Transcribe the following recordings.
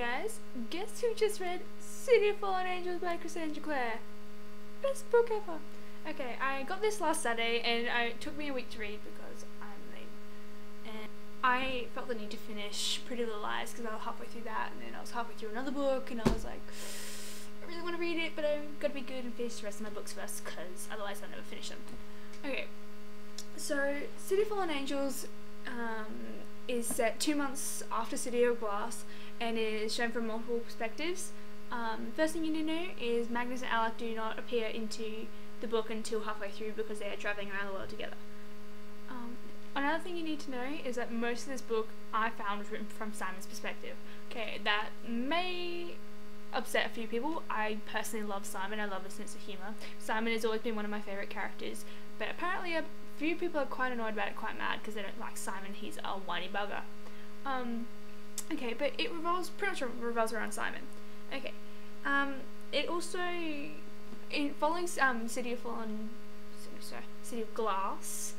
guys, guess who just read City of Fallen Angels by Cassandra Clare? Best book ever! Okay, I got this last Saturday and it took me a week to read because I'm late. And I felt the need to finish Pretty Little Lies because I was halfway through that, and then I was halfway through another book and I was like, I really want to read it, but I've got to be good and finish the rest of my books first because otherwise I'll never finish them. Okay, so City of Fallen Angels is set 2 months after City of Glass and is shown from multiple perspectives. First thing you need to know is Magnus and Alec do not appear into the book until halfway through because they are travelling around the world together. Another thing you need to know is that most of this book I found was written from Simon's perspective. Okay, that may upset a few people. I personally love Simon. I love his sense of humour. Simon has always been one of my favourite characters, but apparently a few people are quite annoyed about it, quite mad because they don't like Simon. He's a whiny bugger. Okay, but it pretty much revolves around Simon. Okay, it also, in following City of Glass,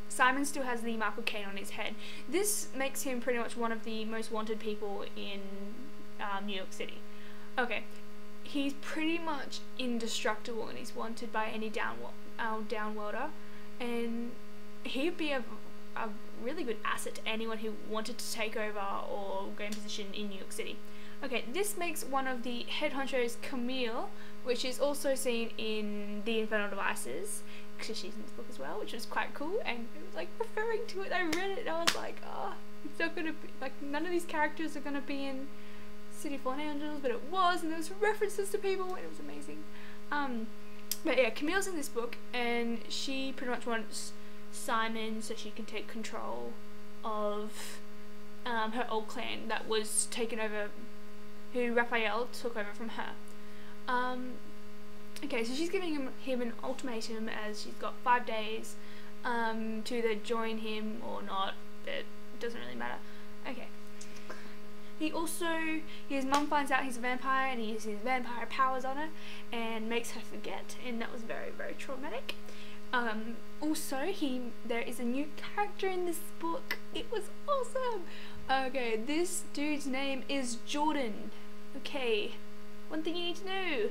Simon still has the mark of Cain on his head. This makes him pretty much one of the most wanted people in New York City. Okay, he's pretty much indestructible and he's wanted by any downworlder, and he'd be a really good asset to anyone who wanted to take over or gain position in New York City. Okay, this makes one of the head honchos, Camille, which is also seen in The Infernal Devices, because she's in this book as well, which was quite cool, and it was like referring to it. I read it and I was like, oh, it's not gonna be, like, none of these characters are gonna be in City of Fallen Angels, but it was, and there was references to people, and it was amazing. But yeah, Camille's in this book, and she pretty much wants Simon so she can take control of her old clan that was taken over, who Raphael took over from her. Okay, so she's giving him an ultimatum, as she's got 5 days to either join him or not, but it doesn't really matter. Okay. His mum finds out he's a vampire and he uses his vampire powers on her and makes her forget, and that was very, very traumatic. Also, there is a new character in this book. It was awesome! Okay, this dude's name is Jordan. Okay, one thing you need to know.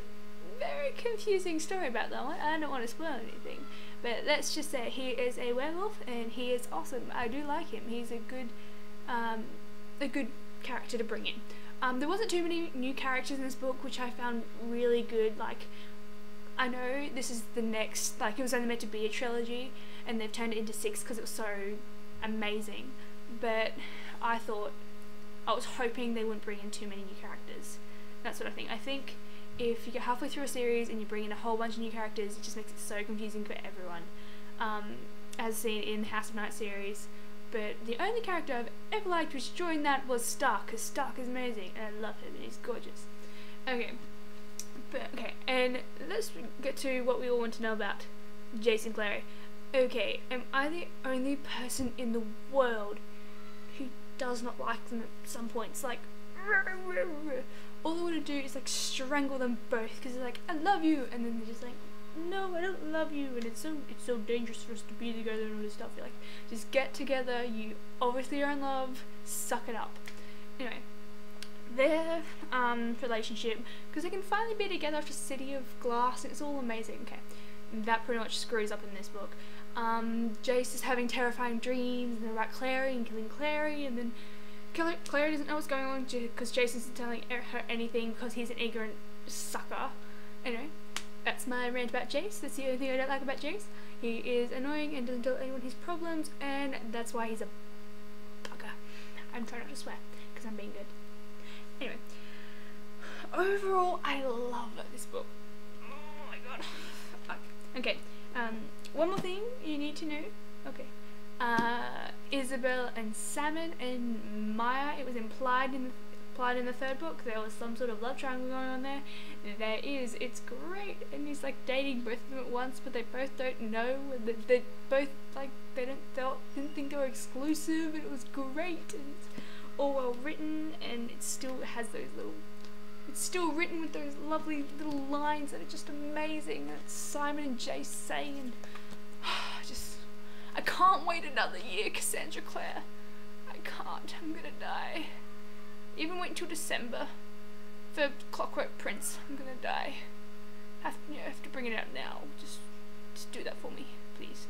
Very confusing story about that one. I don't want to spoil anything, but let's just say he is a werewolf and he is awesome. I do like him. He's a good character to bring in. There wasn't too many new characters in this book, which I found really good. Like, I know this is the next, like, it was only meant to be a trilogy and they've turned it into 6 because it was so amazing, but I was hoping they wouldn't bring in too many new characters. That's what I think. I think if you get halfway through a series and you bring in a whole bunch of new characters, it just makes it so confusing for everyone, as seen in the House of Night series. But the only character I've ever liked which joined that was Stark, because Stark is amazing and I love him and he's gorgeous. Okay, and let's get to what we all want to know about Jace and Clare. Okay, am I the only person in the world who does not like them at some points? Like, all I want to do is like strangle them both because they're like, I love you, and then they're just like, no, I don't love you, and it's so dangerous for us to be together and all this stuff. You're like, just get together, you obviously are in love, suck it up. Anyway, their relationship, because they can finally be together after City of Glass, and it's all amazing. Okay, that pretty much screws up in this book. Jace is having terrifying dreams and about Clare and killing Clare, and then Clare doesn't know what's going on because Jace isn't telling her anything because he's an ignorant sucker. Anyway, that's my rant about Jace. That's the only thing I don't like about Jace. He is annoying and doesn't tell anyone his problems, and that's why he's a bugger. I'm trying not to swear because I'm being good. Anyway, overall, I love this book. Oh my god. Okay, one more thing you need to know. Okay. Isabel and Salmon and Maya, it was implied in the third book there was some sort of love triangle going on there. There is, it's great, and he's like dating both of them at once, but they both don't know, they both like they didn't think they were exclusive, and it was great, and it's all well written, and it still has those little, it's still written with those lovely little lines that are just amazing, that Simon and Jace say, and I can't wait another year, Cassandra Clare. I can't. I'm gonna die. Even wait until December for Clockwork Prince. I'm gonna die. Have to bring it out now. Just do that for me, please.